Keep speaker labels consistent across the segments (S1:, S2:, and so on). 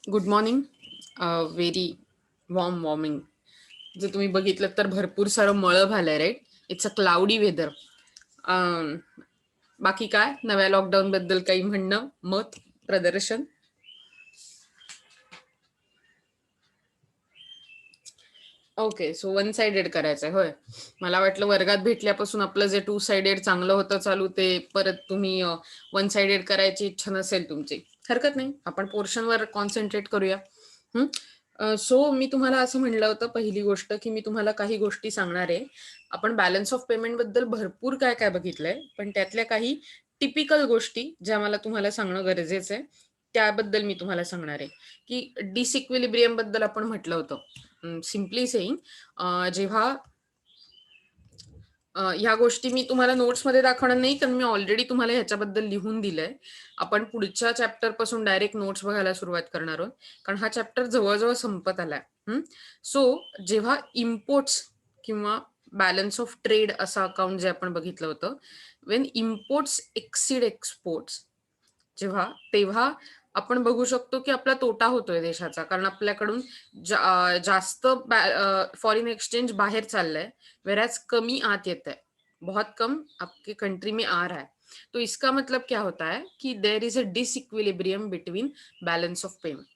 S1: Good morning. Very warming. जर तुम्ही बघितलं तर भरपूर सारं मळं झालंय, right? It's a cloudy weather. बाकी काय नव्या लॉकडाऊन बद्दल काही म्हणणं, मत, प्रदर्शन? ओके, सो वन साइडेड करायचंय, होय. मला वाटलं वर्गात भेटल्यापासून आपलं जे टू साइडेड चांगलं होतं चालू, ते परत तुम्ही वन साइडेड करायची इच्छा नसेल तुमची. हरकत नाही, आपण पोर्शनवर कॉन्सन्ट्रेट करूया. सो मी तुम्हाला असं म्हणलं होतं, पहिली गोष्ट की मी तुम्हाला काही गोष्टी सांगणार आहे. आपण बॅलन्स ऑफ पेमेंट बद्दल भरपूर काय काय बघितलंय, पण त्यातल्या काही टिपिकल गोष्टी ज्या मला तुम्हाला सांगणं गरजेचं आहे, त्याबद्दल मी तुम्हाला सांगणार आहे. की डिसइक्विलिब्रियम बद्दल आपण म्हटलं होतं. सिम्पली सेईंग, जेव्हा ह्या गोष्टी मी तुम्हाला नोट्समध्ये दाखवणार नाही, कारण मी ऑलरेडी तुम्हाला ह्याच्याबद्दल लिहून दिलंय. आपण पुढच्या चॅप्टर पासून डायरेक्ट नोट्स बघायला सुरुवात करणार आहोत, कारण हा चॅप्टर जवळजवळ संपत आलाय. सो जेव्हा इम्पोर्ट्स किंवा बॅलन्स ऑफ ट्रेड असं अकाउंट जे आपण बघितलं होतं, वेन इम्पोर्ट्स एक्सीड एक्सपोर्ट्स, तेव्हा आपण बघू शकतो की आपला तोटा होतोय देशाचा, कारण आपल्याकडून जास्त फॉरेन एक्सचेंज बाहेर चाललंय, वेराज कमी आत येत है. बहुत कम आपके कंट्री में आ रहा है. तो इसका मतलब क्या होता है कि there is a disequilibrium between balance of payment.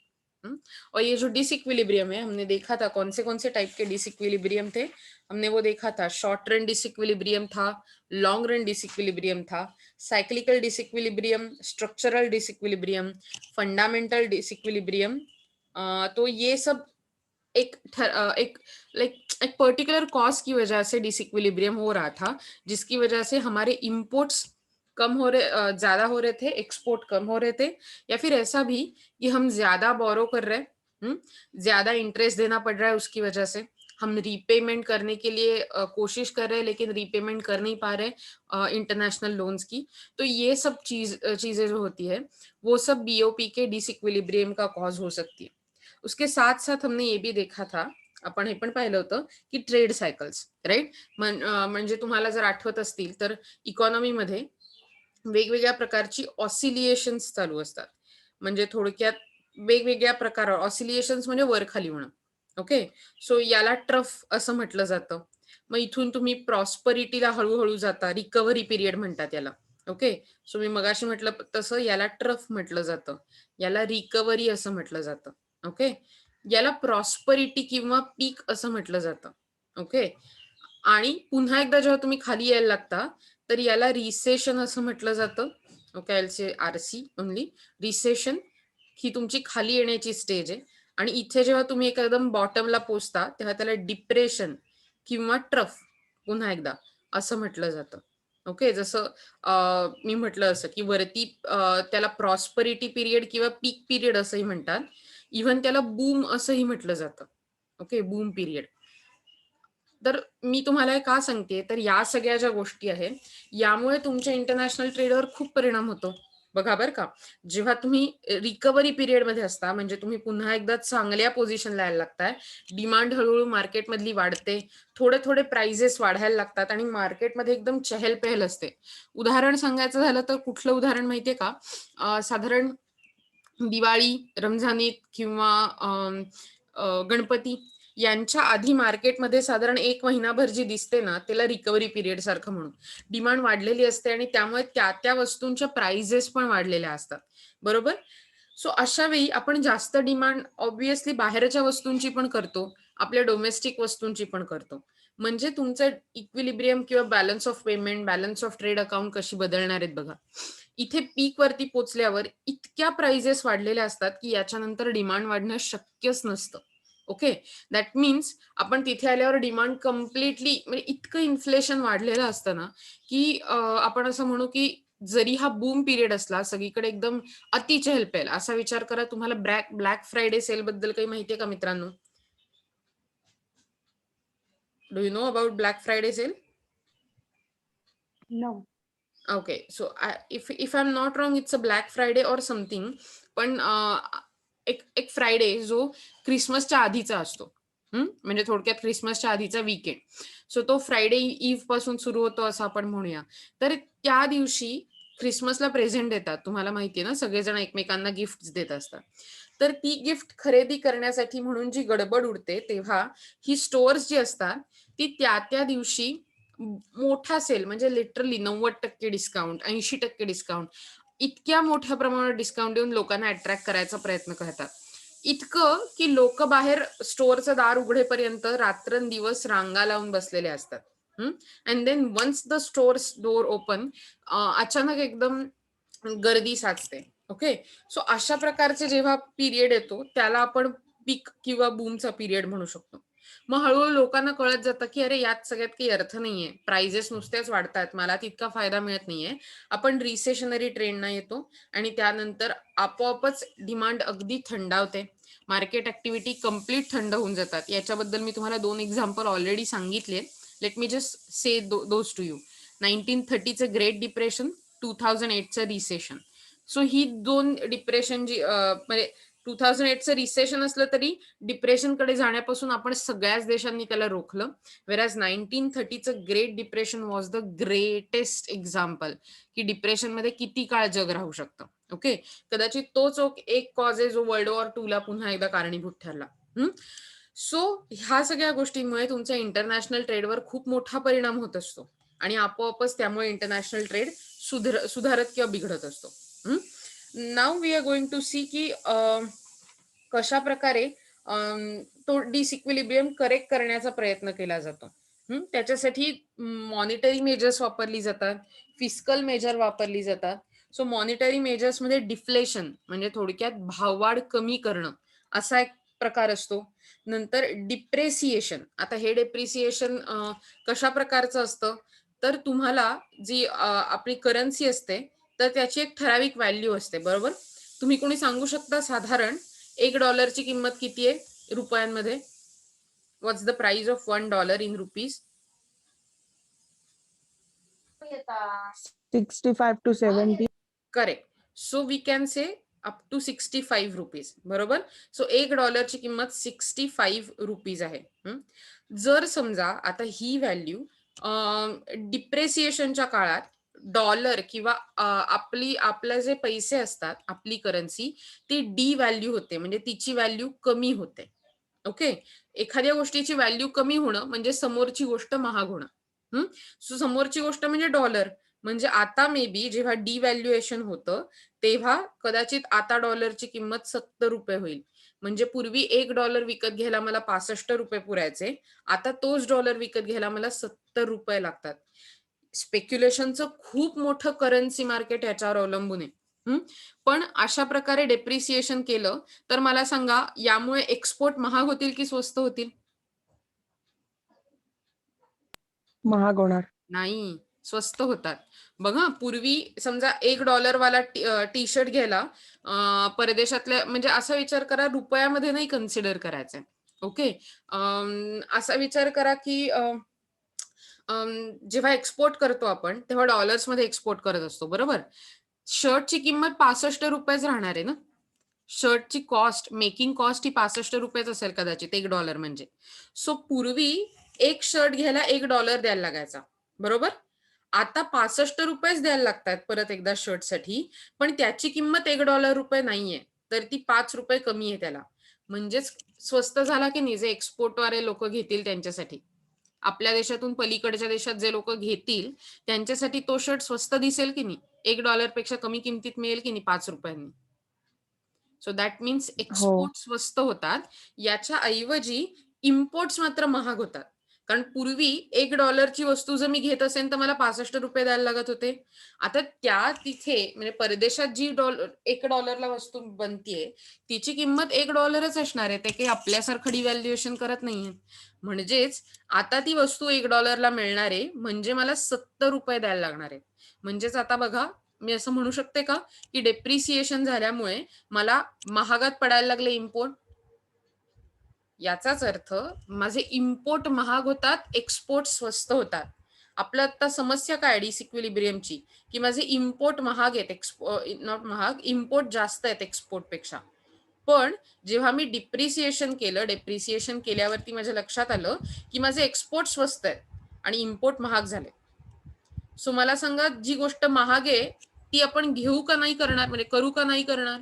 S1: और ये जो डिसइक्विलिब्रियम है, हमने देखा था कौन से टाइप के डिसइक्विलिब्रियम थे. हमने वो देखा था, शॉर्ट रन डिसइक्विलिब्रियम था, लॉन्ग रन डिसइक्विलिब्रियम था, cyclical disequilibrium, structural disequilibrium, fundamental disequilibrium. तो ये सब एक लाइक एक पर्टिकुलर कॉज की वजह से डिसइक्विलिब्रियम हो रहा था, जिसकी वजह से हमारे इंपोर्ट्स ज्यादा हो रहे थे, एक्सपोर्ट कम हो रहे थे, या फिर ऐसा भी कि हम ज्यादा बोरो कर रहे हैं, ज्यादा इंटरेस्ट देना पड़ रहा है, उसकी वजह से हम रीपेमेंट करने के लिए कोशिश कर रहे हैं, लेकिन रीपेमेंट कर नहीं पा रहे इंटरनेशनल लोन्स की. तो ये सब चीजें जो होती है, वो सब बीओपी के डिसइक्विलिब्रियम का कॉज हो सकती है. उसके साथ साथ हमने ये भी देखा था, आपण हे पण पाहिलं होतं की ट्रेड सायकल्स, राईट? म्हणजे तुम्हाला जर आठवत असतील तर इकॉनॉमीमध्ये वेगवेगळ्या प्रकारची ऑसिलिएशन्स चालू असतात. म्हणजे थोडक्यात वेगवेगळ्या प्रकारावर ऑसिलिएशन्स म्हणजे वर खाली होणं. ओके, सो याला ट्रफ असं म्हटलं जातं. मग इथून तुम्ही प्रॉस्परिटीला हळूहळू जाता, रिकव्हरी पिरियड म्हणतात याला. ओके, सो मी मगाशी म्हटलं तसं याला ट्रफ म्हटलं जातं, याला रिकव्हरी असं म्हटलं जातं. ओके, याला प्रॉस्परिटी किंवा पीक असं म्हटलं जातं. ओके, आणि पुन्हा एकदा जेव्हा तुम्ही खाली यायला लागता, तर याला रिसेशन असं म्हटलं जातं. Okay, I say RC only. Recession ही तुमची खाली येण्याची स्टेज आहे, आणि इथे जेव्हा तुम्ही एकदम बॉटमला पोचता, तेव्हा त्याला डिप्रेशन किंवा ट्रफ पुन्हा एकदा असं म्हटलं जातं. ओके, जसं मी म्हटलं असं की वरती त्याला प्रॉस्परिटी पिरियड किंवा पीक पिरियड असंही म्हणतात. इव्हन त्याला बूम असंही म्हटलं जातं. Okay, boom period. तर मी तुम्हाला हे का सांगते, तर या सगळ्या ज्या गोष्टी आहेत, यामुळे तुमच्या इंटरनॅशनल ट्रेडवर खूप परिणाम होतो. बघा बरं का, जेव्हा तुम्ही रिकव्हरी पिरियडमध्ये असता, म्हणजे तुम्ही पुन्हा एकदा चांगल्या पोझिशनला यायला लागताय, डिमांड हळूहळू मार्केटमधली वाढते, थोडे थोडे प्राइजेस वाढायला लागतात, आणि मार्केटमध्ये एकदम चहलपहल असते. उदाहरण सांगायचं झालं तर कुठलं उदाहरण माहितीये का? साधारण दिवाळी, रमझान ईद किंवा गणपती यांच्या आधी मार्केटमध्ये साधारण 1 महिनाभर जी दिसते ना, त्याला रिकव्हरी पिरियड सारखं म्हणून. डिमांड वाढलेली असते, आणि त्यामुळे त्या वस्तूंच्या प्राइजेस पण वाढलेल्या असतात. बरोबर? सो अशा वेळी आपण जास्त डिमांड ऑब्व्हियसली बाहेरच्या वस्तूंची पण करतो, आपल्या डोमेस्टिक वस्तूंची पण करतो. म्हणजे तुमचं इक्विलिब्रियम किंवा balance of payment, balance of trade account कशी बदलणार आहेत बघा. इथे पीक वरती पोहोचल्यावर इतक्या प्राइजेस वाढलेल्या असतात की याच्यानंतर डिमांड वाढणं शक्यच नसतं. ओके, दॅट मीन्स आपण तिथे आल्यावर डिमांड कम्प्लिटली, म्हणजे इतकं इन्फ्लेशन वाढलेलं असतं ना, की आपण असं म्हणू की जरी हा बूम पिरियड असला, सगळीकडे एकदम अति चहलपहल, असा विचार करा. तुम्हाला ब्लॅक फ्रायडे सेल बद्दल काही माहितीये का मित्रांनो? Do you know about black Friday sale?
S2: No.
S1: Okay, so if I am not wrong, it's a black Friday or something. पण एक एक फ्रायडे जो क्रिसमसच्या आधीचा असतो. म्हणजे थोडक्यात क्रिसमसच्या आधीचा वीकेंड. सो तो फ्रायडे इव्ह पासून सुरू होतो असं आपण म्हणूया. तर त्या दिवशी ख्रिसमसला प्रेझेंट देतात, तुम्हाला माहिती आहे ना, सगळेजण एकमेकांना गिफ्ट देत असतात. तर ती गिफ्ट खरेदी करण्यासाठी म्हणून जी गडबड उडते, तेव्हा ही स्टोअर्स जी असतात ती त्या दिवशी मोठा सेल, म्हणजे लिटरली 90% डिस्काउंट, 80% डिस्काउंट, इतक्या मोठ्या प्रमाणात डिस्काउंट देऊन लोकांना अट्रॅक्ट करायचा प्रयत्न करतात. इतकं की लोक बाहेर स्टोअरचं दार उघडेपर्यंत रात्रंदिवस रांगा लावून बसलेले असतात. And then once the stores door open, अचानक एकदम गर्दी साचते. ओके. सो अशा प्रकारचे जेव्हा पिरियड येतो त्याला आपण पीक किंवा बूमचा पिरियड म्हणू शकतो. मग हळूहळू लोकांना कळत जातं की अरे यात सगळ्यात काही अर्थ नाहीये, प्राइजेस नुसतेच वाढतात, मला तितका फायदा मिळत नाहीये. आपण रिसेशनरी ट्रेंडना येतो आणि त्यानंतर आपोआपच डिमांड अगदी थंडावते, मार्केट ऍक्टिव्हिटी कम्प्लीट थंड होऊन जातात. याच्याबद्दल मी तुम्हाला 2 एक्झाम्पल ऑलरेडी सांगितले. Let me just say those to you. 1930चं ग्रेट डिप्रेशन, 2008चं रिसेशन. सो ही 2 डिप्रेशन जी म्हणजे 2008चं रिसेशन असलं तरी डिप्रेशनकडे जाण्यापासून आपण सगळ्याच देशांनी त्याला रोखलं. व्हेअरएज 1930चं great depression was the greatest example की डिप्रेशनमध्ये किती काळ जग राहू शकतं. ओके. कदाचित तोच एक कॉज आहे जो वर्ल्ड वॉर 2 ला पुन्हा एकदा कारणीभूत ठरला. सो ह्या सगळ्या गोष्टींमुळे तुमच्या इंटरनॅशनल ट्रेडवर खूप मोठा परिणाम होत असतो आणि आपोआपच त्यामुळे इंटरनॅशनल ट्रेड सुधारत किंवा बिघडत असतो. Now we are going to see की कशा प्रकारे तो डिसइक्विलिब्रियम करेक्ट करण्याचा प्रयत्न केला जातो. त्याच्यासाठी मॉनिटरी मेजर्स वापरली जातात, फिस्कल मेजर वापरली जातात. सो मॉनिटरी मेजर्स मध्ये डिफ्लेशन म्हणजे थोडक्यात भाववाढ कमी करणं असा एक प्रकार असतो. नंतर डिप्रेसिएशन. आता हे डिप्रिसिएशन कशा प्रकारचं असतं, तर तुम्हाला जी आपली करन्सी असते तर त्याची एक ठराविक व्हॅल्यू असते, बरोबर. तुम्ही कोणी सांगू शकता साधारण $1 किंमत किती आहे रुपयांमध्ये? What's the price of $1 in rupees?
S2: 65 to 70.
S1: Correct. So we can say up to 65 rupees, बरोबर. सो $1ची किंमत 65 रुपीज आहे. जर समजा आता ही व्हॅल्यू डिप्रेसिएशनच्या काळात डॉलर किंवा आपले जे पैसे असतात, आपली करन्सी, ती डी व्हॅल्यू होते, म्हणजे तिची व्हॅल्यू कमी होते. ओके. एखाद्या गोष्टीची व्हॅल्यू कमी होणं म्हणजे समोरची गोष्ट महाग होणं. सो समोरची गोष्ट म्हणजे डॉलर. म्हणजे आता मे बी जेव्हा डिव्हॅल्युएशन होतं तेव्हा कदाचित आता डॉलरची किंमत $70 होईल. म्हणजे पूर्वी $1 विकत घ्यायला मला ₹65 पुरायचे, आता तोच डॉलर विकत घ्यायला मला $70 लागतात. स्पेक्युलेशनचं खूप मोठं करन्सी मार्केट याच्यावर अवलंबून आहे. पण अशा प्रकारे डेप्रिसिएशन केलं तर मला सांगा, यामुळे एक्सपोर्ट महाग होतील की स्वस्त होतील?
S2: महाग होणार.
S1: नाही, स्वस्त होतात. बघा, पूर्वी समजा $1 वाला टी शर्ट घ्यायला परदेशातल्या, म्हणजे असा विचार करा, रुपयामध्ये नाही कन्सिडर करायचंय. ओके. असा विचार करा की जेव्हा एक्सपोर्ट करतो आपण तेव्हा डॉलर्समध्ये एक्सपोर्ट करत असतो, बरोबर. शर्टची किंमत ₹65 राहणार आहे ना. शर्टची कॉस्ट, मेकिंग कॉस्ट ही ₹65 असेल कदाचित $1 म्हणजे. सो पूर्वी एक शर्ट घ्यायला $1 द्यायला लागायचा, बरोबर. आता ₹65 द्यायला लागतात परत एकदा शर्टसाठी, पण त्याची किंमत $1 नाहीये, तर ती ₹5 कमी आहे त्याला. म्हणजेच स्वस्त झाला की नाही, जे एक्सपोर्टवाले लोक घेतील त्यांच्यासाठी. आपल्या देशातून पलीकडच्या देशात जे लोक घेतील त्यांच्यासाठी तो शर्ट स्वस्त दिसेल की नाही, $1 पेक्षा कमी किमतीत मिळेल की नाही ₹5. सो दॅट मीन्स एक्सपोर्ट स्वस्त होतात. याच्या ऐवजी इम्पोर्ट्स मात्र महाग होतात. कारण पूर्वी $1ची वस्तू जर मी घेत असेल तर मला ₹65 द्यायला लागत होते. आता त्या तिथे म्हणजे परदेशात जी $1ला वस्तू बनतीये तिची किंमत $1च असणार आहे. ते काही आपल्यासारखं डिव्हॅल्युएशन करत नाहीये. म्हणजेच आता ती वस्तू $1ला मिळणार आहे म्हणजे मला ₹70 द्यायला लागणार आहे. म्हणजेच आता बघा, मी असं म्हणू शकते का की डेप्रिसिएशन झाल्यामुळे मला महागात पडायला लागले इम्पोर्ट. याचाच अर्थ माझे इम्पोर्ट महाग होतात, एक्सपोर्ट स्वस्त होतात. आपलं आता समस्या काय डिसइक्विलिब्रियमची, की माझे इम्पोर्ट महाग आहेत, नॉट महाग, इम्पोर्ट जास्त आहेत एक्सपोर्ट पेक्षा. पण जेव्हा मी डिप्रिसिएशन केल्यावरती माझ्या लक्षात आलं की माझे एक्सपोर्ट स्वस्त आहेत आणि इम्पोर्ट महाग झाले. सो मला सांगा, जी गोष्ट महाग आहे ती आपण घेऊ का नाही करणार, म्हणजे करू का नाही करणार?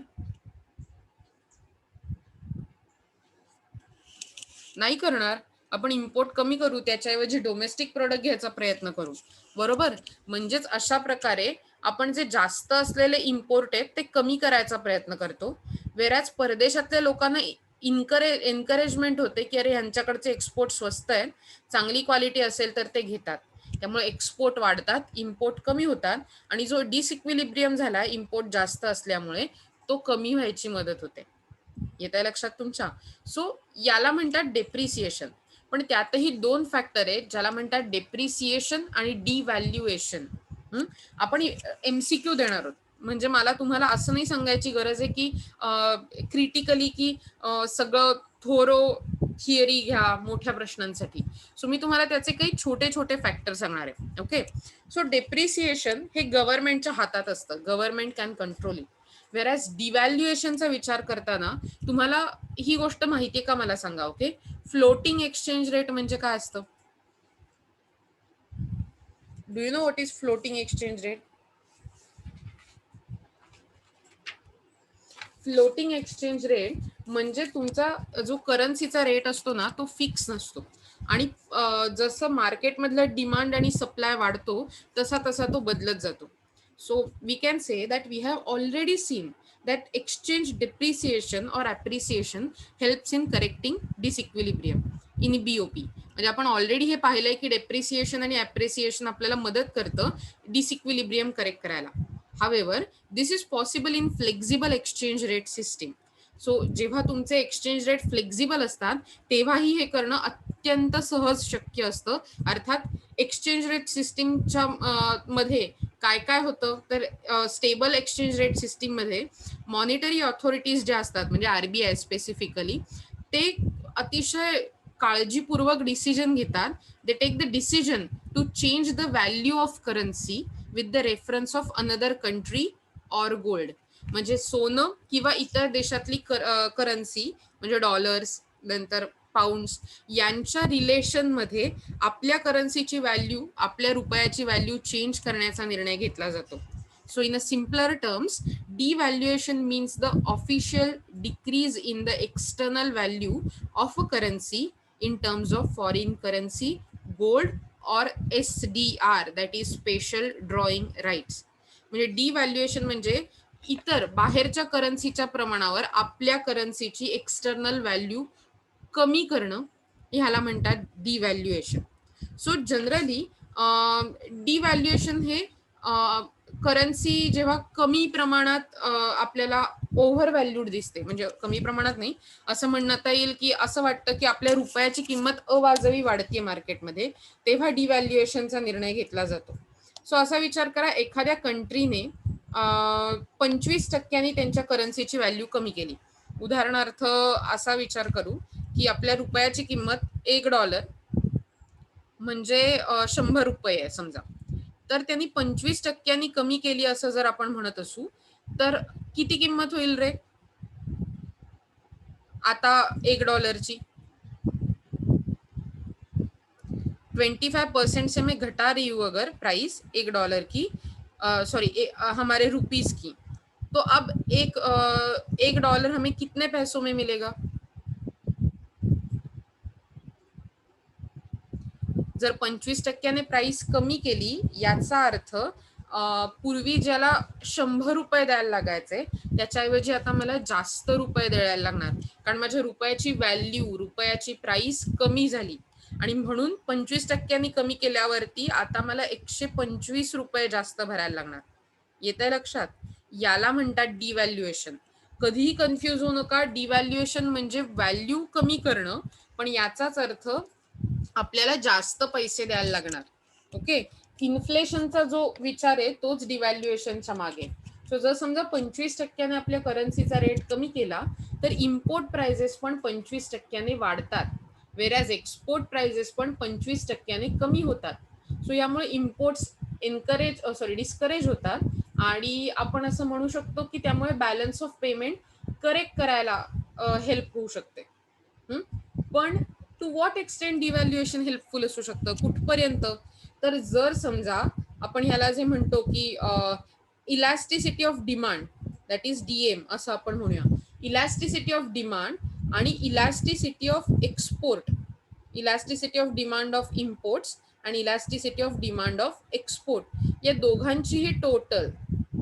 S1: नाही करणार. आपण इम्पोर्ट कमी करू, त्याच्याऐवजी डोमेस्टिक प्रोडक्ट घ्यायचा प्रयत्न करू, बरोबर. म्हणजेच अशा प्रकारे आपण जे जास्त असलेले इम्पोर्ट आहेत ते कमी करायचा प्रयत्न करतो. वेराज परदेशातल्या लोकांना एनकरेजमेंट होते की अरे ह्यांच्याकडचे एक्सपोर्ट स्वस्त आहेत, चांगली क्वालिटी असेल तर ते घेतात, त्यामुळे एक्सपोर्ट वाढतात, इम्पोर्ट कमी होतात आणि जो डिसइक्विलिब्रियम झाला इम्पोर्ट जास्त असल्यामुळे तो कमी व्हायची मदत होते. येत आहे लक्षात तुमच्या? सो याला म्हणतात डेप्रिसिएशन. पण त्यातही दोन फॅक्टर आहेत ज्याला म्हणतात डेप्रिसिएशन आणि डिव्हॅल्युएशन. आपण एमसीक्यू देणार आहोत, म्हणजे मला तुम्हाला असं नाही सांगायची गरज आहे की क्रिटिकली की सगळं थोरो थिअरी घ्या मोठ्या प्रश्नांसाठी. सो मी तुम्हाला त्याचे काही छोटे छोटे फॅक्टर सांगणार आहे. ओके, सो डेप्रिसिएशन हे गव्हर्नमेंटच्या हातात असतं, गव्हर्नमेंट कॅन कंट्रोल इट. वेरॅज डिव्हॅल्युएशनचा विचार करताना तुम्हाला ही गोष्ट माहितीये का मला सांगा. ओके, फ्लोटिंग एक्सचेंज रेट म्हणजे काय असतं? Do you know what is floating exchange rate? Floating exchange rate म्हणजे तुमचा जो करन्सीचा रेट असतो ना तो फिक्स नसतो आणि जसं मार्केटमधलं डिमांड आणि सप्लाय वाढतो तसा तसा तो बदलत जातो. So we can say that we have already seen that exchange depreciation or appreciation helps in correcting disequilibrium in BOP. म्हणजे आपण ऑलरेडी हे पाहिलंय की डेप्रिसिएशन आणि अप्रिसिएशन आपल्याला मदत करतं डिसइक्विलिब्रियम करेक्ट करायला. However, this is possible in flexible exchange rate system. So जेव्हा तुमचे एक्सचेंज रेट फ्लेक्झिबल असतात तेव्हाही हे करणं अत्यंत सहज शक्य असतं. अर्थात एक्सचेंज रेट सिस्टीमच्या मध्ये काय काय होतं तर स्टेबल एक्सचेंज रेट सिस्टीम मध्ये मॉनिटरी ऑथॉरिटीज ज्या असतात म्हणजे आरबीआय स्पेसिफिकली ते अतिशय काळजीपूर्वक डिसिजन घेतात. They take the decision to change the value of currency with the reference of another country or gold. म्हणजे सोनं किंवा इतर देशातली करन्सी म्हणजे डॉलर्स नंतर पाऊंड्स यांच्या रिलेशन मध्ये आपल्या करन्सीची व्हॅल्यू आपल्या रुपयाची व्हॅल्यू चेंज करण्याचा निर्णय घेतला जातो. So in a simpler terms, devaluation means the official decrease in the external value of a currency in terms of foreign currency, gold or SDR, that is special drawing rights. म्हणजे डिव्हॅल्युएशन म्हणजे इतर बाहेरच्या करन्सीच्या प्रमाणावर आपल्या करन्सीची एक्सटर्नल व्हॅल्यू कमी करणं ह्याला म्हणतात डिव्हॅल्युएशन. सो जनरली डिव्हॅल्युएशन हे करन्सी जेव्हा कमी प्रमाणात आपल्याला ओव्हर व्हॅल्यूड दिसते, म्हणजे कमी प्रमाणात नाही असं म्हणता येईल की असं वाटतं की आपल्या रुपयाची किंमत अवाजवी वाढते मार्केटमध्ये, तेव्हा डिव्हॅल्युएशनचा निर्णय घेतला जातो. सो असा विचार करा एखाद्या कंट्रीने 25% त्यांच्या करन्सीची व्हॅल्यू कमी केली. उदाहरणार्थ असा विचार करू की आपल्या रुपयाची किंमत $1 म्हणजे 100 रुपये आहे समजा, तर त्यांनी 25% कमी केली असं जर आपण म्हणत असू तर किती किंमत होईल रे आता $1 25% से मैं घटा रही हूँ अगर प्राइस $1 की सॉरी हमारे रुपीस की, तो अब $1 हमें कितने पैसों में मिलेगा? जर 25% प्राइस कमी केली याचा अर्थ पूर्वी ज्याला 100 रुपये द्यायला लागायचे त्याच्याऐवजी आता मला जास्त रुपये द्यायला लागणार, कारण माझ्या रुपयाची व्हॅल्यू रुपयाची प्राइस कमी झाली आणि म्हणून 25% कमी केल्यावरती आता मला 125 रुपये जास्त भरायला लागणार. येत आहे लक्षात? याला म्हणतात डिव्हॅल्युएशन. कधीही कन्फ्युज होऊ नका, डिव्हॅल्युएशन म्हणजे व्हॅल्यू कमी करणं, पण याचाच अर्थ आपल्याला जास्त पैसे द्यायला लागणार. ओके, इन्फ्लेशनचा जो विचार आहे तोच डिव्हॅल्युएशनच्या मागे. सो जर समजा 25% आपल्या करन्सीचा रेट कमी केला तर इम्पोर्ट प्राइसेस पण 25% वाढतात, वेरॅज एक्सपोर्ट प्राइसेस पण 25% कमी होतात. सो यामुळे इम्पोर्ट्स डिस्करेज होतात आणि आपण असं म्हणू शकतो की त्यामुळे बॅलन्स ऑफ पेमेंट करेक्ट करायला हेल्प होऊ शकते. पण टू व्हॉट एक्सटेंट डिव्हॅल्युएशन हेल्पफुल असू शकतं, कुठपर्यंत? तर जर समजा आपण ह्याला जे म्हणतो की elasticity of demand, that is DM असं आपण म्हणूया. इलॅस्टिसिटी ऑफ डिमांड आणि elasticity of export, elasticity of demand of imports आणि elasticity of demand of export, या दोघांचीही टोटल,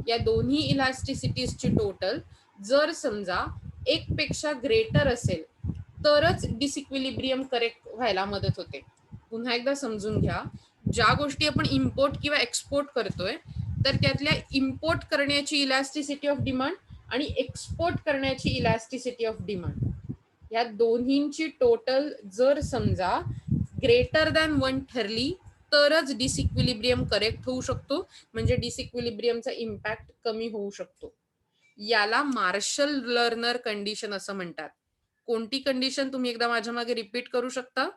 S1: या दोन्ही इलॅस्टिसिटीजची टोटल जर समजा एक पेक्षा ग्रेटर असेल तरच डिसइक्विलिब्रियम करेक्ट व्हायला मदत होते. पुन्हा एकदा समजून घ्या, ज्या गोष्टी आपण इम्पोर्ट किंवा एक्सपोर्ट करतोय तर त्यातल्या इम्पोर्ट करण्याची इलॅस्टिसिटी ऑफ डिमांड आणि एक्सपोर्ट करण्याची इलॅस्टिसिटी ऑफ डिमांड, या दोन्हींची टोटल जर समजा ग्रेटर दॅन 1 ठरली तरच डिसइक्विलिब्रियम करेक्ट होऊ शकतो, म्हणजे डिसइक्विलिब्रियमचा इम्पॅक्ट कमी होऊ शकतो. याला मार्शल लर्नर कंडिशन असं म्हणतात. कोणती कंडिशन तुम्ही एकदा माझ्या मागे रिपीट करू शकता?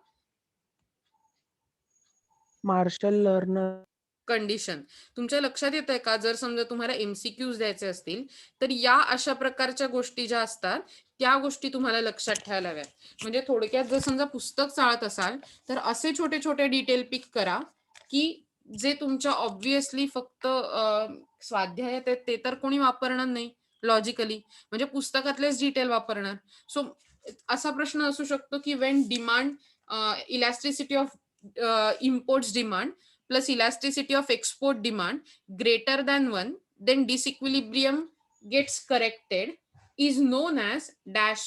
S2: Marshall Lerner
S1: condition. तुमच्या लक्षात येत आहे का, जर समजा तुम्हाला MCQs द्यायचे असतील तर या अशा प्रकारच्या गोष्टी ज्या असतात त्या गोष्टी तुम्हाला लक्षात ठेवायला हव्यात. म्हणजे थोडक्यात जर समजा पुस्तक चाळत असाल तर असे छोटे छोटे डिटेल पिक करा की जे तुमच्या ऑब्व्हियसली फक्त स्वाध्यायात आहेत ते तर कोणी वापरणार नाही लॉजिकली, म्हणजे पुस्तकातलेच डिटेल वापरणार. सो असा प्रश्न असू शकतो की Wien demand, elasticity of imports demand plus elasticity of export demand greater than 1, then disequilibrium gets corrected is known as dash.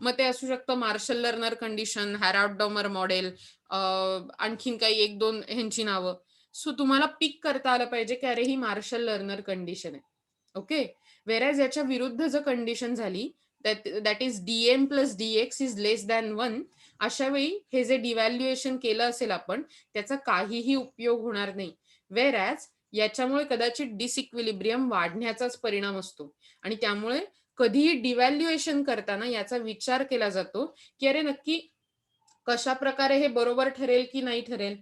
S1: मग ते असू शकतं Marshall Lerner condition, Harold Domar model, आणखीन काही एक दोन ह्यांची नावं. सो तुम्हाला पिक करता आलं पाहिजे की अरे ही मार्शल लर्नर कंडिशन आहे. ओके, वेरॅज याच्या विरुद्ध जर कंडिशन झाली that is DM plus DX is less than 1, अशा वेळी हे जे डिव्हॅल्युएशन केलं असेल आपण त्याचा काहीही उपयोग होणार नाही. वेरॅज याच्यामुळे कदाचित डिसइक्विलिब्रियम वाढण्याचाच परिणाम असतो आणि त्यामुळे कधीही डिव्हॅल्युएशन करताना याचा विचार केला जातो की अरे नक्की कशा प्रकारे हे बरोबर ठरेल की नाही ठरेल.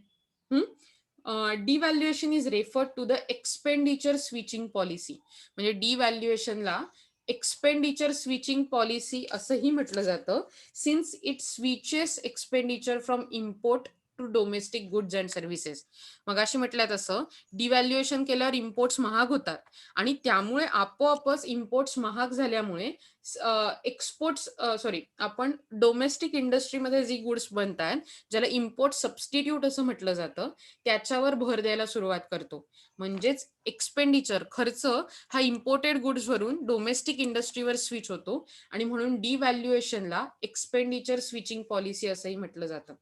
S1: Devaluation is referred to the expenditure switching policy, म्हणजे डिव्हॅल्युएशनला एक्सपेंडिचर स्विचिंग पॉलिसी असंही म्हटलं जातं, since it switches expenditure from import to domestic goods and services. मग अशी म्हटलं तसं डिव्हॅल्युएशन केल्यावर इम्पोर्ट्स महाग होतात आणि त्यामुळे आपोआपच इम्पोर्ट्स महाग झाल्यामुळे एक्सपोर्ट्स आपण डोमेस्टिक इंडस्ट्रीमध्ये जी गुड्स बनतात ज्याला इम्पोर्ट सबस्टिट्यूट असं म्हटलं जातं त्याच्यावर भर द्यायला सुरुवात करतो. म्हणजेच एक्सपेंडिचर, खर्च हा इम्पोर्टेड गुड्स वरून डोमेस्टिक इंडस्ट्रीवर स्विच होतो आणि म्हणून डिव्हॅल्युएशनला एक्सपेंडिचर स्विचिंग पॉलिसी असंही म्हटलं जातं.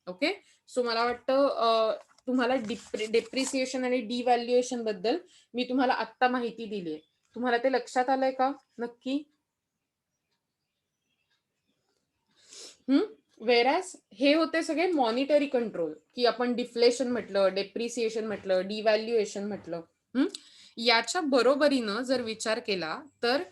S1: ओके, सो मला वाटतं तुम्हाला डेप्रिसिएशन आणि डिव्हॅल्युएशन बद्दल मी तुम्हाला आत्ता माहिती दिली आहे. तुम्हाला ते लक्षात आलंय का नक्की? वेरॅज हे होते सगळे मॉनिटरी कंट्रोल, की आपण डिफ्लेशन म्हटलं, डेप्रिसिएशन म्हटलं, डिव्हॅल्युएशन म्हटलं. याच्या बरोबरीनं जर विचार केला तर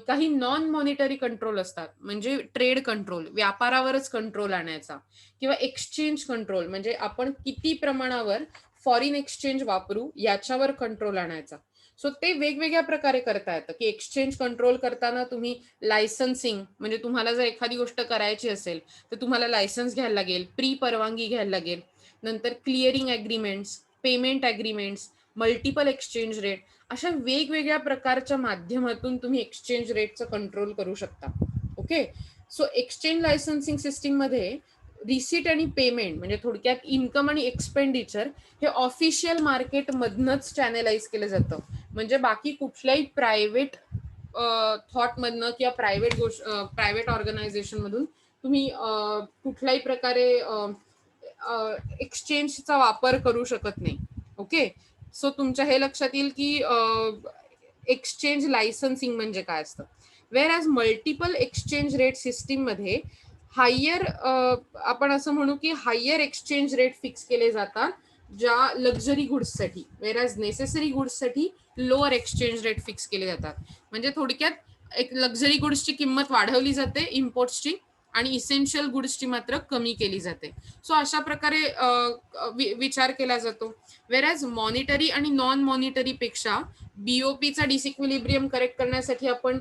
S1: काही नॉन मॉनिटरी कंट्रोल असतात, म्हणजे ट्रेड कंट्रोल, व्यापारावरच कंट्रोल आणायचा, किंवा एक्सचेंज कंट्रोल, म्हणजे आपण किती प्रमाणावर फॉरेन एक्सचेंज वापरू याच्यावर कंट्रोल आणायचा. सो ते वेगवेगळ्या प्रकारे करता येतं, की एक्सचेंज कंट्रोल करताना तुम्ही लायसन्सिंग, म्हणजे तुम्हाला जर एखादी गोष्ट करायची असेल तर तुम्हाला लायसन्स घ्यायला लागेल, प्री परवानगी घ्यायला लागेल, नंतर clearing agreements, payment agreements, multiple exchange rate, अशा वेगवेगळ्या प्रकारच्या माध्यमातून तुम्ही एक्सचेंज रेटचं कंट्रोल करू शकता. Okay, so exchange licensing system मध्ये रिसीट आणि पेमेंट, म्हणजे थोडक्यात इन्कम आणि एक्सपेंडिचर, हे ऑफिशियल मार्केट मधनच चॅनलाइज केलं जातं. म्हणजे बाकी कुठल्याही प्रायव्हेट थॉट मधनं किंवा प्रायव्हेट ऑर्गनायझेशन मधून तुम्ही कुठल्याही प्रकारे एक्सचेंजचा वापर करू शकत नाही. ओके, सो तुमच्या हे लक्षात येईल की एक्सचेंज लायसन्सिंग म्हणजे काय असतं. वेअरॅज मल्टिपल एक्सचेंज रेट सिस्टीम मध्ये हायर, आपण असं म्हणू की हायर एक्सचेंज रेट फिक्स केले जातात ज्या लक्झरी गुड्ससाठी, वेअरॅज नेसेसरी गुड्ससाठी लोअर एक्सचेंज रेट फिक्स केले जातात. म्हणजे थोडक्यात एक लक्झरी गुड्सची किंमत वाढवली जाते इम्पोर्ट्सची आणि इसेन्शियल गुड्सची मात्र कमी केली जाते. सो अशा प्रकारे विचार केला जातो. वेअरॅज मॉनिटरी आणि नॉन मॉनिटरी पेक्षा BOPचा डिसइक्विलिब्रियम करेक्ट करण्यासाठी आपण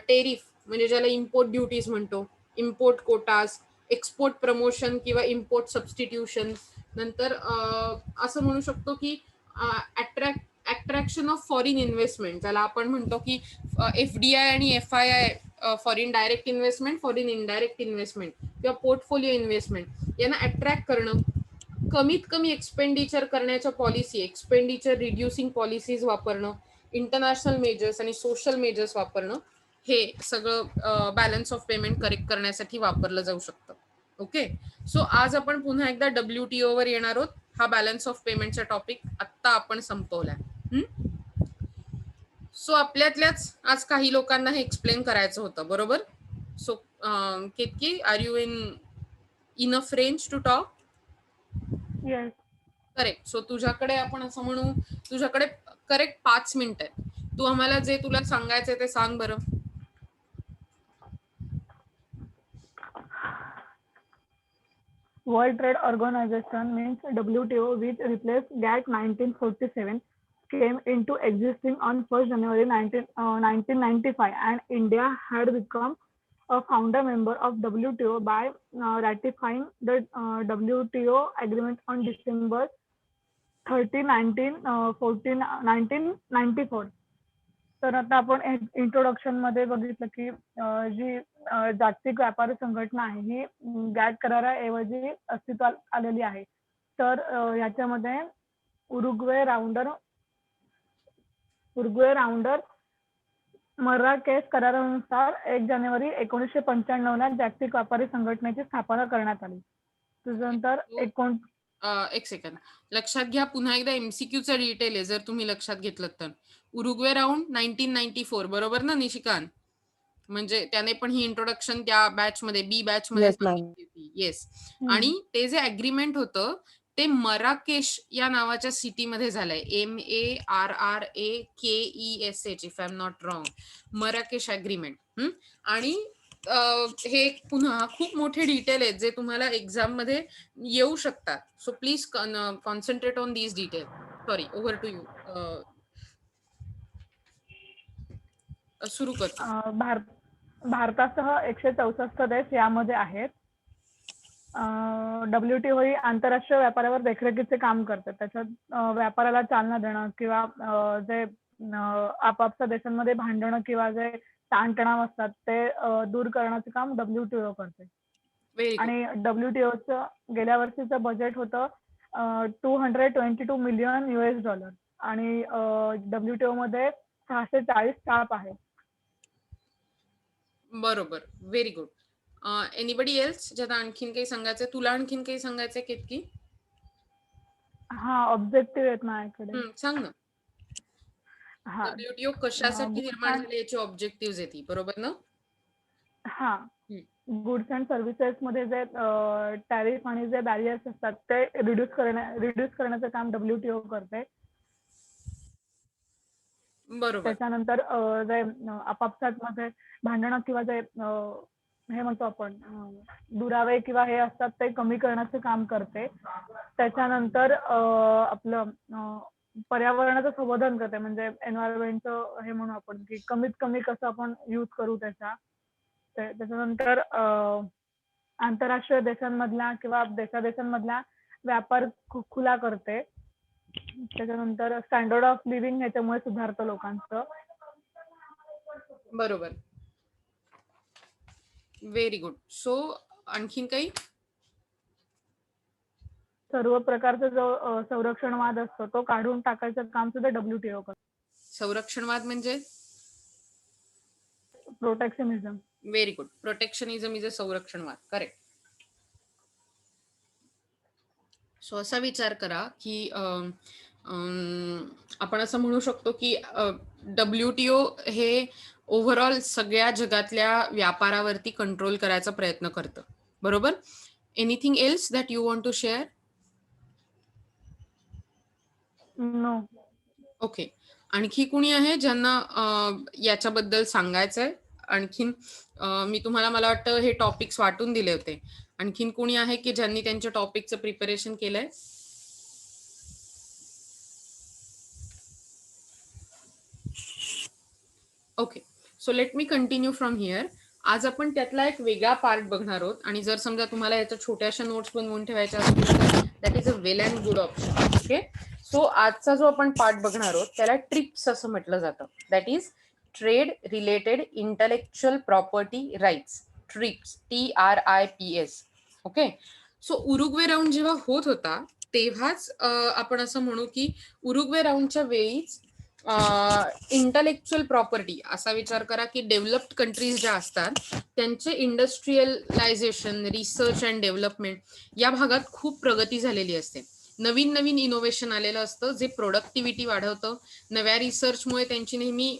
S1: टेरिफ, म्हणजे ज्याला इम्पोर्ट ड्युटीज म्हणतो, इम्पोर्ट कोटास, एक्सपोर्ट प्रमोशन किंवा इम्पोर्ट सबस्टिट्यूशन, नंतर असं म्हणू शकतो की अट्रॅक्शन ऑफ फॉरेन इन्व्हेस्टमेंट, ज्याला आपण म्हणतो की FDI आणि FII, foreign direct investment, foreign indirect investment किंवा पोर्टफोलिओ इन्व्हेस्टमेंट यांना अट्रॅक्ट करणं, कमीत कमी एक्सपेंडिचर करण्याच्या पॉलिसी, एक्सपेंडिचर रिड्युसिंग पॉलिसीज वापरणं, इंटरनॅशनल मेजर्स आणि सोशल मेजर्स वापरणं, हे सगळं बॅलन्स ऑफ पेमेंट करेक्ट करण्यासाठी वापरलं जाऊ शकतं. ओके, सो आज आपण पुन्हा एकदा WTO वर येणार आहोत. हा बॅलन्स ऑफ पेमेंटचा टॉपिक आत्ता आपण संपवलाय. सो आपल्यातल्याच आज काही लोकांना हे एक्सप्लेन करायचं होतं, बरोबर? So Ketaki, are you in enough range to talk?
S3: Yes.
S1: Correct. So तुझ्याकडे आपण असं म्हणू, तुझ्याकडे करेक्ट 5 मिनिटं आहेत. तू आम्हाला जे तुला सांगायचंय ते सांग बरं.
S3: World Trade Organization means WTO, which replaced GATT 1947, came into existence on 1st January 1995, and India had become a founder member of WTO by ratifying the WTO agreement on December 30, 1994. तर आता आपण इंट्रोडक्शन मध्ये बघितलं की जी जागतिक व्यापार संघटना आहे ही गॅट कराराऐवजी अस्तित्वात आलेली आहे. तर याच्यामध्ये उरुग्वे राऊंडर मर्राकेश करारानुसार 1 जानेवारी 1995 ला जागतिक व्यापारी संघटनेची स्थापना करण्यात आली. त्याच्यानंतर
S1: एक सेकंड लक्षात घ्या, पुन्हा एकदा MCQचा डिटेल आहे जर तुम्ही लक्षात घेतलं तर. उरुग्वे राऊंड 1994, बरोबर ना निशिकांत? म्हणजे त्याने पण ही इंट्रोडक्शन त्या बॅच मध्ये, बी बॅच मध्ये सांगितली होती. येस. आणि ते जे अग्रीमेंट होतं ते मराकेश या नावाच्या सिटीमध्ये झालंय. MARRAKESH, if I am not wrong, Marrakesh agreement. आणि हे पुन्हा खूप मोठे डिटेल आहेत जे तुम्हाला एक्झाम मध्ये येऊ शकतात. So please concentrate on these detail. Sorry, over to you. सुरू कर.
S3: भारतासह 164 देश यामध्ये आहेत. WTO ही आंतरराष्ट्रीय व्यापारावर देखरेखीचे काम करते. त्याच्यात व्यापाराला चालना देणं किंवा जे आपापच्या देशांमध्ये भांडणं किंवा जे ताणतणाव असतात ते दूर करण्याचे काम WTO करते. आणि WTOचं गेल्या वर्षीचं बजेट होतं $222 मिलियन US, आणि WTO मध्ये 640 स्टाफ आहे.
S1: बरोबर, व्हेरी गुड. एनीबडी एल्स ज्याला आणखीन काही सांगायचंय? तुला आणखीन काही सांगायचंय केतकी?
S3: हा, ऑब्जेक्टिव्ह आहेत माझ्याकडे.
S1: सांग ना. WTO कशासाठी निर्माण झाले याचे ऑब्जेक्टिव्ह येते, बरोबर ना?
S3: हा, गुड्स अँड सर्व्हिसेस मध्ये जे टॅरिफ आणि जे बॅरियर्स असतात ते रिड्यूस करण्याचं काम WTO करते.
S1: बरोबर.
S3: त्याच्यानंतर जे आपापसात मध्ये भांडणं किंवा जे हे म्हणतो आपण दुरावे किंवा हे असतात ते कमी करण्याचं काम करते. त्याच्यानंतर आपलं पर्यावरणाचं संवर्धन करते, म्हणजे एन्व्हायरमेंटचं हे म्हणू आपण की कमीत कमी कसं आपण यूज करू त्याचा. त्याच्यानंतर आंतरराष्ट्रीय देशांमधला किंवा देशांमधला व्यापार खुला करते. त्याच्यानंतर स्टँडर्ड ऑफ लिव्हिंग ह्याच्यामुळे सुधारतं लोकांचं.
S1: बरोबर, व्हेरी गुड. सो आणखीन काही?
S3: सर्व प्रकारचा जो संरक्षणवाद असतो तो काढून टाकायचं काम सुद्धा WTO करतो.
S1: संरक्षणवाद म्हणजे?
S3: Protectionism.
S1: Very good. Protectionism is a संरक्षणवाद. करेक्ट. सो असा विचार करा की आपण असं म्हणू शकतो की WTO हे ओव्हरऑल सगळ्या जगातल्या व्यापारावरती कंट्रोल करायचा प्रयत्न करतं, बरोबर? Anything else that you want to share?
S3: No.
S1: Okay. आणखी कुणी आहे ज्यांना याच्याबद्दल सांगायचंय? आणखीन मी तुम्हाला, मला वाटतं हे टॉपिक्स वाटून दिले होते. आणखीन कुणी आहे की ज्यांनी त्यांच्या टॉपिकचं प्रिपरेशन केलंय? Okay, so let me continue from here. आज आपण त्यातला एक वेगळा पार्ट बघणार आहोत, आणि जर समजा तुम्हाला याच्या छोट्याशा नोट्स बनवून ठेवायच्या असतील तर that is a well and good option. Okay, so आजचा जो आपण पार्ट बघणार आहोत त्याला ट्रिप्स असं म्हटलं जातं. That is trade related intellectual property rights. TRIPS, TRIPS. Okay. So Uruguay round जेव्हा होत होता तेव्हाच आपण असं म्हणू की उरुग्वे राऊंडच्या वेळीच इंटलेक्च्युअल प्रॉपर्टी असा विचार करा की डेव्हलप्ड कंट्रीज ज्या असतात त्यांचे इंडस्ट्रियलायझेशन, रिसर्च अँड डेव्हलपमेंट या भागात खूप प्रगती झालेली असते. नवीन नवीन इनोव्हेशन आलेलं असतं जे प्रोडक्टिव्हिटी वाढवतं. नव्या रिसर्चमुळे त्यांची नेहमी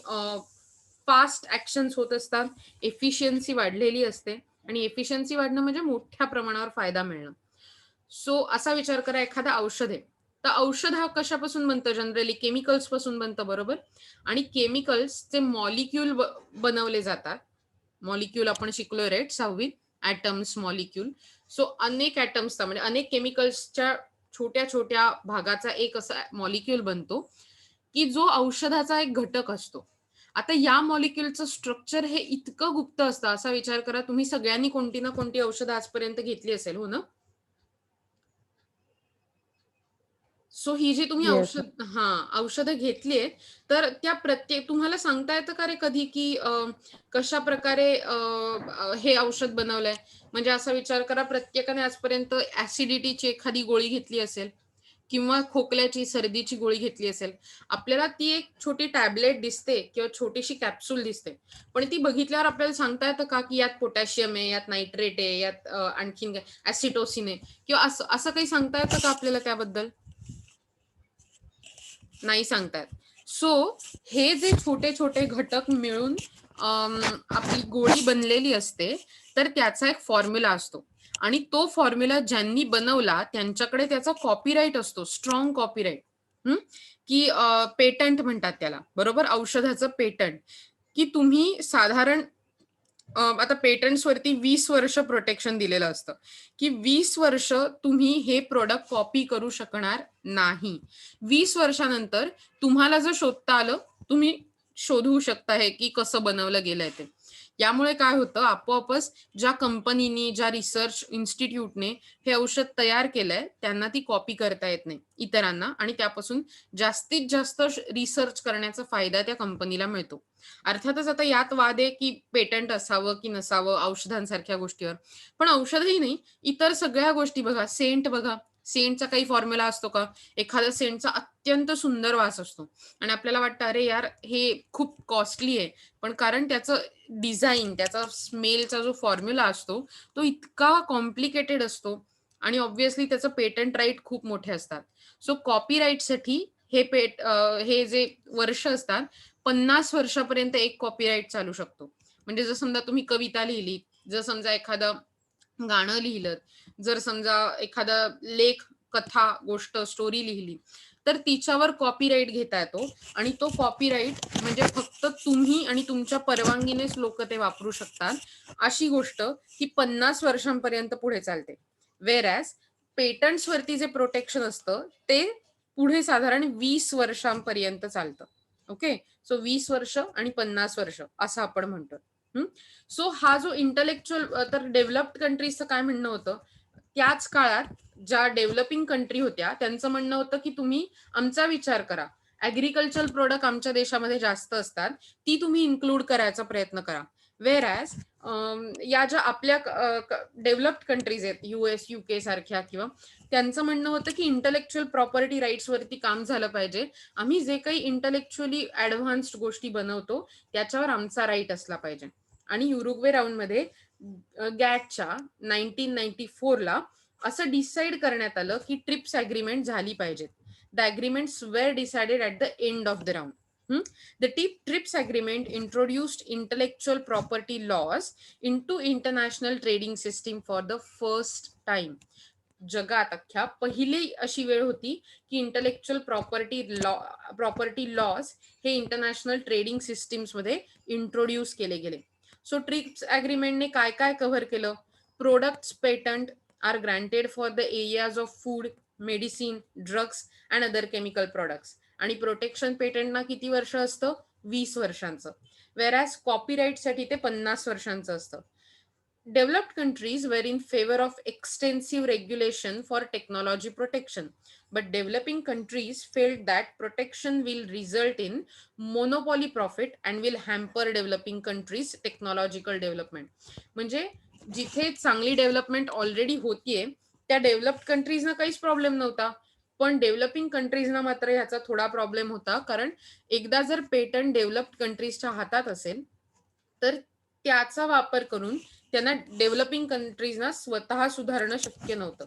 S1: फास्ट ऍक्शन्स होत असतात. एफिशियन्सी वाढलेली असते आणि एफिशियन्सी वाढणं म्हणजे मोठ्या प्रमाणावर फायदा मिळणं. सो असा विचार करा एखादा औषध आहे तर औषध हा कशापासून बनतं? जनरली केमिकल्स पासून बनतं, बरोबर. आणि केमिकल्सचे मॉलिक्यूल बनवले जातात. मॉलिक्यूल आपण शिकलोय राईट 6वीत, ऍटम्स, मॉलिक्यूल. सो अनेक ऍटम्सचा म्हणजे अनेक केमिकल्सच्या छोट्या छोट्या भागाचा एक असा मॉलिक्यूल बनतो की जो औषधाचा एक घटक असतो. आता या मॉलिक्यूलचं स्ट्रक्चर हे इतकं गुप्त असतं. असा विचार करा तुम्ही सगळ्यांनी कोणती ना कोणती औषधं आजपर्यंत घेतली असेल, हो ना? सो ही जी तुम्ही
S2: येस.
S1: औषधं घेतली आहेत तर त्या प्रत्येक तुम्हाला सांगता येतं का रे कधी की कशा प्रकारे हे औषध बनवलंय? म्हणजे असा विचार करा प्रत्येकाने आजपर्यंत ऍसिडिटीची एखादी गोळी घेतली असेल किंवा खोकल्याची, सर्दीची गोळी घेतली असेल. आपल्याला ती एक छोटी टॅबलेट दिसते किंवा छोटीशी कॅप्सूल दिसते. पण ती बघितल्यावर आपल्याला सांगता येतं का की यात पोटॅशियम आहे, यात नायट्रेट आहे, यात आणखीन काय ऍसिटोसिन आहे किंवा असं असं काही सांगता येतं का आपल्याला त्याबद्दल? नाही सांगतात. सो हे जे छोटे छोटे घटक मिळून आपली गोळी बनलेली असते तर त्याचा एक फॉर्म्युला असतो आणि तो फॉर्म्युला ज्यांनी बनवला त्यांच्याकडे त्याचा कॉपीराईट असतो, स्ट्रॉंग कॉपीराईट. की पेटंट म्हणतात त्याला, बरोबर. औषधाचं पेटंट की तुम्ही साधारण आता पेटंट्स वरती 20 वर्ष प्रोटेक्शन दिलेलं असतं की 20 वर्ष तुम्ही हे प्रोडक्ट कॉपी करू शकणार नाही. 20 वर्षानंतर तुम्हाला जर शोधता आलं तुम्ही शोधू शकता हे की कसं बनवलं गेलंय ते. यामुळे काय होतं आपोआपच ज्या कंपनीनी, ज्या रिसर्च इन्स्टिट्यूटने हे औषध तयार केलंय त्यांना ती कॉपी करता येत नाही इतरांना आणि त्यापासून जास्तीत जास्त रिसर्च करण्याचा फायदा त्या कंपनीला मिळतो. अर्थातच आता यात वाद आहे की पेटंट असावं की नसावं औषधांसारख्या गोष्टीवर. पण औषधही नाही, इतर सगळ्या गोष्टी बघा, सेंट बघा, सेंटचा काही फॉर्म्युला असतो का? एखाद्या सेंटचा अत्यंत सुंदर वास असतो आणि आपल्याला वाटतं अरे यार हे खूप कॉस्टली आहे. पण कारण त्याचं डिझाइन, त्याचा स्मेलचा जो फॉर्म्युला असतो तो इतका कॉम्प्लिकेटेड असतो आणि ऑब्व्हियसली त्याचं पेटंट राईट खूप मोठे असतात. सो कॉपीराईटसाठी हे जे वर्ष असतात 50 वर्षापर्यंत एक कॉपीराईट चालू शकतो. म्हणजे जर समजा तुम्ही कविता लिहिली, जर समजा एखादं गाणं लिहिलं, जर समजा एखादा लेख, कथा, गोष्ट, स्टोरी लिहिली, तर तिच्यावर कॉपीराईट घेता येतो आणि तो कॉपीराईट म्हणजे फक्त तुम्ही आणि तुमच्या परवानगीनेच लोक ते वापरू शकतात. अशी गोष्ट ही 50 वर्षांपर्यंत पुढे चालते. व्हेअरॅज पेटंट्स वरती जे प्रोटेक्शन असतं ते पुढे साधारण 20 वर्षांपर्यंत चालतं. ओके. सो 20 वर्ष आणि 50 वर्ष असं आपण म्हणतो. सो हा जो इंटलेक्च्युअल तर डेव्हलप्ड कंट्रीजचं काय म्हणणं होतं त्याच काळात ज्या डेव्हलपिंग कंट्री होत्या त्यांचं म्हणणं होतं की तुम्ही आमचा विचार करा, ऍग्रिकल्चरल प्रोडक्ट आमच्या देशामध्ये जास्त असतात ती तुम्ही इन्क्लूड करायचा प्रयत्न करा. व्हेअरॅज या ज्या आपल्या डेव्हलप्ड कंट्रीज आहेत US, UK सारख्या किंवा त्यांचं म्हणणं होतं की इंटलेक्च्युअल प्रॉपर्टी राईट्स वरती काम झालं पाहिजे. आम्ही जे काही इंटलेक्च्युअली ऍडव्हान्स्ड गोष्टी बनवतो त्याच्यावर आमचा राईट असला पाहिजे. आणि युरुग्वे राऊंड मध्ये गॅटच्या 1994 ला असं डिसाईड करण्यात आलं की ट्रिप्स अग्रीमेंट झाली पाहिजेत. The agreements were decided at the end of the round. The TRIPS agreement introduced intellectual property laws into international trading system for the first time. जगात अख्ख्या पहिली अशी वेळ होती की इंटलेक्च्युअल प्रॉपर्टी लॉज हे इंटरनॅशनल ट्रेडिंग सिस्टीम्स मध्ये introduce केले गेले. सो ट्रिप्स अग्रीमेंटने काय काय कव्हर केलं? Products patent are granted for the areas of food, medicine, drugs and other chemical products. आणि प्रोटेक्शन पेटंटना किती वर्ष असतं? 20 वर्षांचं. वेअरॅज कॉपीराईटसाठी ते 50 वर्षांचं असतं. developed countries were in favor of extensive regulation for technology protection, but developing countries felt that protection will result in monopoly profit and will hamper developing countries technological development. म्हणजे जिथे चांगली डेव्हलपमेंट ऑलरेडी होतीये त्या developed कंट्रीजना काहीच problem नव्हता, पण developing कंट्रीजना मात्र ह्याचा थोडा प्रॉब्लेम होता, कारण एकदा जर पेटंट डेव्हलप्ड कंट्रीजच्या हातात असेल तर त्याचा वापर करून त्यांना डेव्हलपिंग कंट्रीजना स्वतः सुधारणं शक्य नव्हतं.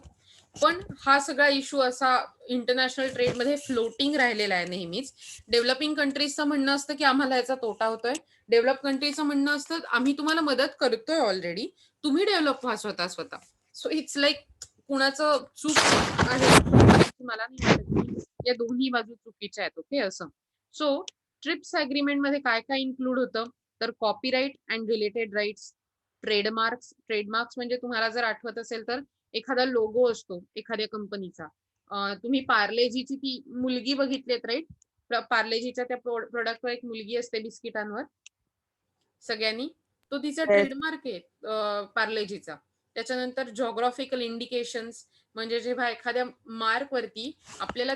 S1: पण हा सगळा इश्यू असा इंटरनॅशनल ट्रेडमध्ये फ्लोटिंग राहिलेला आहे नेहमीच. डेव्हलपिंग कंट्रीजचं म्हणणं असतं की आम्हाला याचा तोटा होतोय, डेव्हलप कंट्रीजचं म्हणणं असतं आम्ही तुम्हाला मदत करतोय ऑलरेडी, तुम्ही डेव्हलप व्हा स्वतः. सो इट्स लाईक कुणाचं चूक आहे मला नाही वाटत की या दोन्ही बाजू चुकीच्या आहेत. ओके, असं. सो ट्रिप्स अग्रीमेंट मध्ये काय काय इन्क्लूड होतं, तर copyright and related rights, trademarks म्हणजे तुम्हाला जर आठवत असेल तर एखादा लोगो असतो एखाद्या कंपनीचा. तुम्ही पार्लेजीची ती मुलगी बघितलीत राईट, पार्लेजीच्या त्या प्रोडक्टवर एक मुलगी असते बिस्किटांवर सगळ्यांनी, तो तिचा
S2: Yes.
S1: ट्रेडमार्क आहे पार्लेजीचा. त्याच्यानंतर जॉग्राफिकल इंडिकेशन्स, म्हणजे जेव्हा एखाद्या मार्क वरती आपल्याला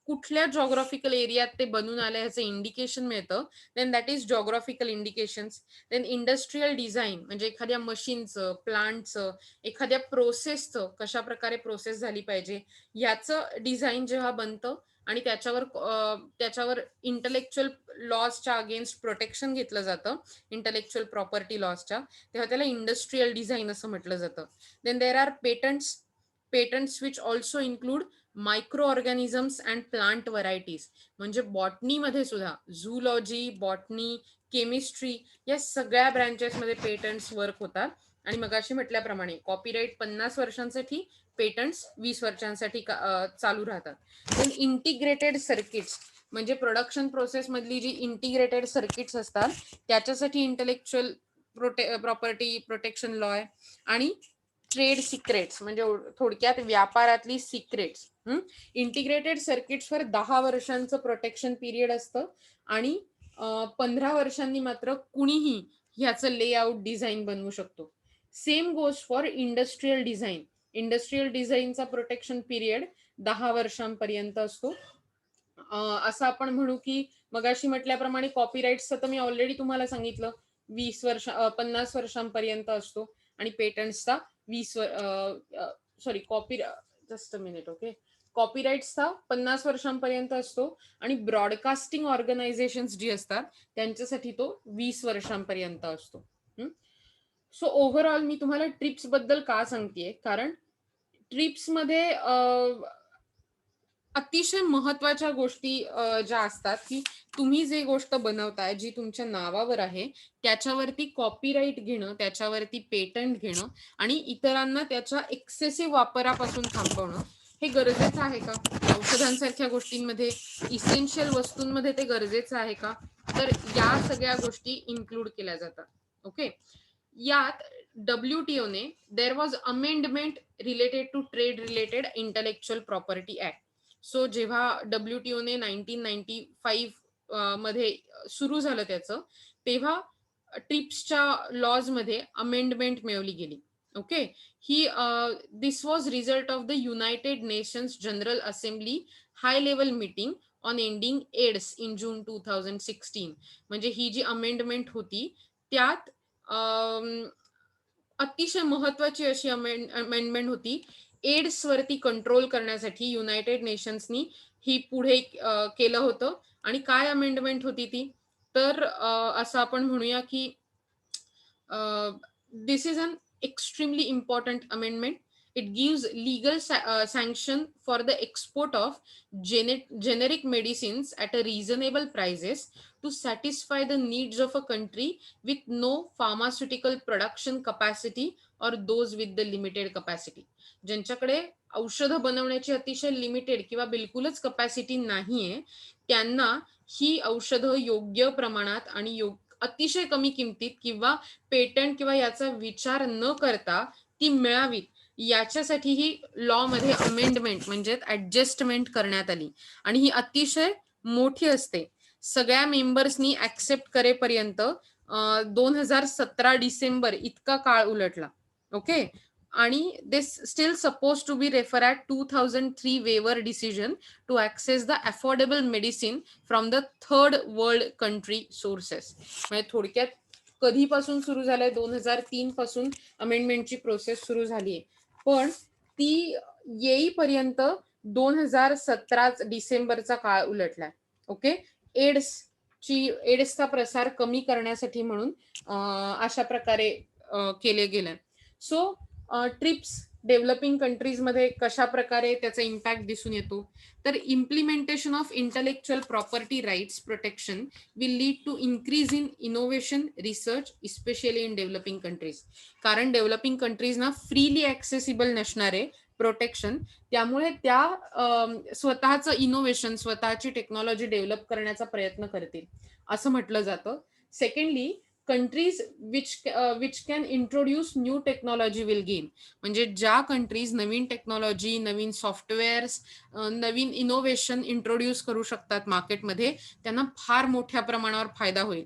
S1: कुठल्या जॉग्राफिकल एरियात ते बनून आलं ह्याचं इंडिकेशन मिळतं, then that is geographical indications. Then industrial design, म्हणजे एखाद्या मशीनचं, प्लांटचं, एखाद्या प्रोसेसचं कशा प्रकारे प्रोसेस झाली पाहिजे याचं डिझाईन जेव्हा बनतं आणि त्याच्यावर इंटलेक्च्युअल लॉजच्या अगेन्स्ट प्रोटेक्शन घेतलं जातं, इंटलेक्च्युअल प्रॉपर्टी लॉजच्या, तेव्हा त्याला इंडस्ट्रियल डिझाईन असं म्हटलं जातं. Then there are patents which also include micro organisms and plant varieties. म्हणजे बॉटनीमध्ये सुद्धा झूलॉजी, बॉटनी, केमिस्ट्री या सगळ्या ब्रँचेसमध्ये पेटंट्स वर्क होतात. आणि मगाशी म्हटल्याप्रमाणे कॉपीराईट 50 वर्षांसाठी, पेटंट्स 20 वर्षांसाठी चालू राहतात. देन इंटिग्रेटेड सर्किट्स, म्हणजे प्रोडक्शन प्रोसेस मधली जी इंटिग्रेटेड सर्किट्स असतात त्याच्यासाठी इंटलेक्च्युअल प्रॉपर्टी प्रोटेक्शन लॉ आहे. आणि ट्रेड सिक्रेट्स, म्हणजे थोडक्यात व्यापारातली सिक्रेट्स. इंटिग्रेटेड सर्किट्सवर 10 वर्षांचं प्रोटेक्शन पिरियड असतं आणि 15 वर्षांनी मात्र कुणीही ह्याचं लेआउट डिझाईन बनवू शकतो. Same goes for industrial design. Industrial डिझाईनचा protection period 10 वर्षांपर्यंत असतो. असं आपण म्हणू की मगाशी म्हटल्याप्रमाणे कॉपीराईट्सचं तर मी ऑलरेडी तुम्हाला सांगितलं 50 वर्षांपर्यंत असतो आणि पेटंट्सचा 20 sorry just a minute. Okay, कॉपीराईट्सचा 50 वर्षांपर्यंत असतो आणि ब्रॉडकास्टिंग ऑर्गनायझेशन्स जी असतात त्यांच्यासाठी तो 20 वर्षांपर्यंत असतो. सो ओव्हरऑल मी तुम्हाला ट्रिप्स बद्दल का सांगतेय, कारण ट्रिप्समध्ये अतिशय महत्वाच्या गोष्टी ज्या असतात की तुम्ही जे गोष्ट बनवताय जी तुमच्या नावावर आहे त्याच्यावरती कॉपीराईट घेणं, त्याच्यावरती पेटंट घेणं आणि इतरांना त्याच्या एक्सेसिव्ह वापरापासून थांबवणं हे गरजेचं आहे का? औषधांसारख्या गोष्टींमध्ये, इसेन्शियल वस्तूंमध्ये ते गरजेचं आहे का? तर या सगळ्या गोष्टी इन्क्लूड केल्या जातात. ओके, यात WTO ने there was amendment related to trade related intellectual property act. So जेव्हा WTO ने 1995 मध्ये सुरू झालं त्याचं, तेव्हा ट्रिप्सच्या लॉज मध्ये अमेंडमेंट मिळवली गेली. ओके, ही this was result of the United Nations General Assembly high level meeting on ending AIDS in June 2016. म्हणजे ही जी अमेंडमेंट होती त्यात अतिशय महत्वाची अशी अमेंडमेंट होती. एड्स वरती कंट्रोल करण्यासाठी युनायटेड नेशन्सनी ही पुढे केलं होतं. आणि काय अमेंडमेंट होती ती, तर असं आपण म्हणूया की this is an extremely important amendment. It gives legal sanction for the export of generic medicines at a reasonable prices to satisfy the needs of a country with no pharmaceutical production capacity or those with the limited capacity. ज्यांच्याकडे औषधं बनवण्याची अतिशय limited किंवा बिलकुलच capacity नाहीये त्यांना ही औषधं योग्य प्रमाणात आणि अतिशय कमी किमतीत किंवा पेटंट किंवा याचा विचार न करता ती मिळावीत याच्यासाठी ही लॉ मध्ये अमेंडमेंट म्हणजे ऍडजस्टमेंट करण्यात आली. आणि ही अतिशय मोठी असते. सगळ्या मेंबर्सनी ऍक्सेप्ट करेपर्यंत 2017 डिसेंबर इतका काळ उलटला. ओके. आणि this still supposed to be refer at 2003 waiver decision to access the affordable medicine from the third world country sources. म्हणजे थोडक्यात कधीपासून सुरू झालंय, 2003 पासून अमेंडमेंटची प्रोसेस सुरू झालीये, पण ती येईपर्यंत 2017 डिसेंबरचा काळ उलटलाय. ओके. एड्सचा प्रसार कमी करण्यासाठी म्हणून अशा प्रकारे केले गेले. सो ट्रिप्स डेव्हलपिंग कंट्रीजमध्ये कशा प्रकारे त्याचा इम्पॅक्ट दिसून येतो, तर implementation of intellectual property rights protection will lead to increase in innovation research especially in developing countries. कारण डेव्हलपिंग कंट्रीजना फ्रीली ऍक्सेसिबल नसणारे प्रोटेक्शन, त्यामुळे त्या स्वतःचं इनोव्हेशन, स्वतःची टेक्नॉलॉजी डेव्हलप करण्याचा प्रयत्न करतील असं म्हटलं जातं. Secondly, countries which can introduce new technology will gain. म्हणजे ज्या कंट्रीज नवीन टेक्नॉलॉजी, नवीन सॉफ्टवेअर्स, नवीन इनोव्हेशन इंट्रोड्यूस करू शकतात मार्केटमध्ये, त्यांना फार मोठ्या प्रमाणावर फायदा होईल.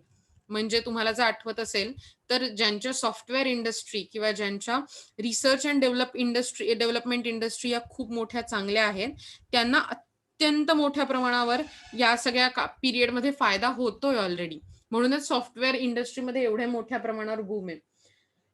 S1: म्हणजे तुम्हाला जर आठवत असेल तर ज्यांच्या सॉफ्टवेअर इंडस्ट्री किंवा ज्यांच्या रिसर्च अँड डेव्हलपमेंट इंडस्ट्री या खूप मोठ्या चांगल्या आहेत, त्यांना अत्यंत मोठ्या प्रमाणावर या सगळ्या पिरियडमध्ये फायदा होतोय ऑलरेडी. म्हणूनच सॉफ्टवेअर इंडस्ट्रीमध्ये एवढ्या मोठ्या प्रमाणावर बूम आहे.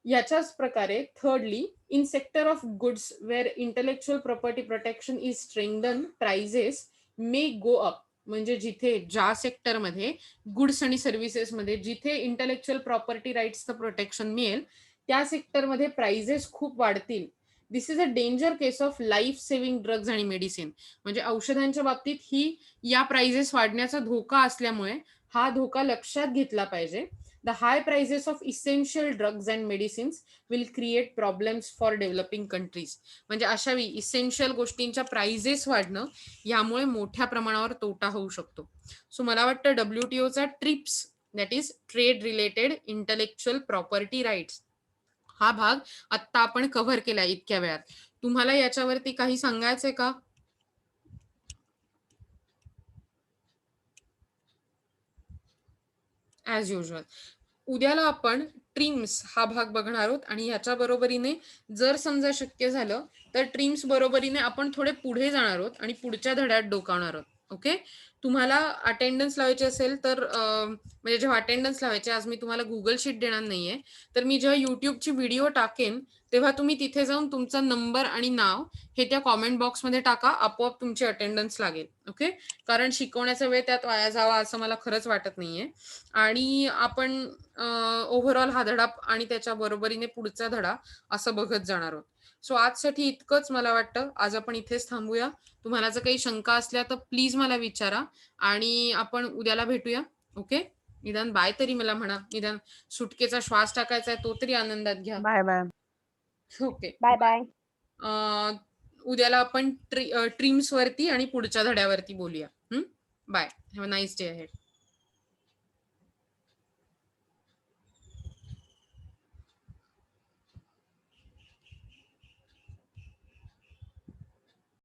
S1: याच्याच प्रकारे thirdly, in sector of goods where intellectual property protection is strengthen, prices may go up. म्हणजे जिथे ज्या सेक्टरमध्ये गुड्स आणि सर्व्हिसेसमध्ये जिथे इंटेलेक्च्युअल प्रॉपर्टी राईट्सचं प्रोटेक्शन मिळेल त्या सेक्टरमध्ये प्राइजेस खूप वाढतील. This is a danger case of life saving drugs आणि मेडिसिन. म्हणजे औषधांच्या बाबतीत ही या प्राइजेस वाढण्याचा धोका असल्यामुळे हा धोका लक्षात घेतला पाहिजे. The high prices of essential drugs and medicines will create problems for developing countries. म्हणजे अशा वेळी इसेन्शियल गोष्टींच्या प्राइजेस वाढणं यामुळे मोठ्या प्रमाणावर तोटा होऊ शकतो. सो मला वाटतं WTOचा TRIPS, that is trade related intellectual property rights, हा भाग आत्ता आपण कव्हर केलाय इतक्या वेळात. तुम्हाला याच्यावरती काही सांगायचंय का? ॲज युजल उद्याला आपण ट्रिम्स हा भाग बघणार आहोत आणि ह्याच्या बरोबरीने जर समजा शक्य झालं तर ट्रिम्स बरोबरीने आपण थोडे पुढे जाणार आहोत आणि पुढच्या धड्यात डोकावणार आहोत. ओके. तुम्हाला अटेंडन्स लावायची असेल तर म्हणजे जेव्हा अटेंडन्स लावायचे, आज मी तुम्हाला गुगल शीट देणार नाहीये, तर मी जेव्हा युट्यूबची व्हिडिओ टाकेन तेव्हा तुम्ही तिथे जाऊन तुमचा नंबर आणि नाव हे त्या कॉमेंट बॉक्समध्ये टाका, आपोआप तुमची अटेंडन्स लागेल. ओके. कारण शिकवण्याचा वेळ त्यात वाया जावा असं मला खरंच वाटत नाहीये. आणि आपण ओव्हरऑल हा धडा आणि त्याच्या बरोबरीने पुढचा धडा असं बघत जाणार आहोत. सो आजसाठी इतकंच मला वाटतं. आज आपण इथेच थांबूया. तुम्हाला जर काही शंका असल्या तर प्लीज मला विचारा आणि आपण उद्याला भेटूया. ओके. निदान बाय तरी मला म्हणा, निदान सुटकेचा श्वास टाकायचा आहे तो तरी आनंदात घ्या.
S2: Bye bye.
S1: Okay.
S4: Bye bye.
S1: उद्याला आपण ट्रिम्स वरती आणि पुढच्या धड्यावरती बोलूया. Bye. Have a nice day ahead.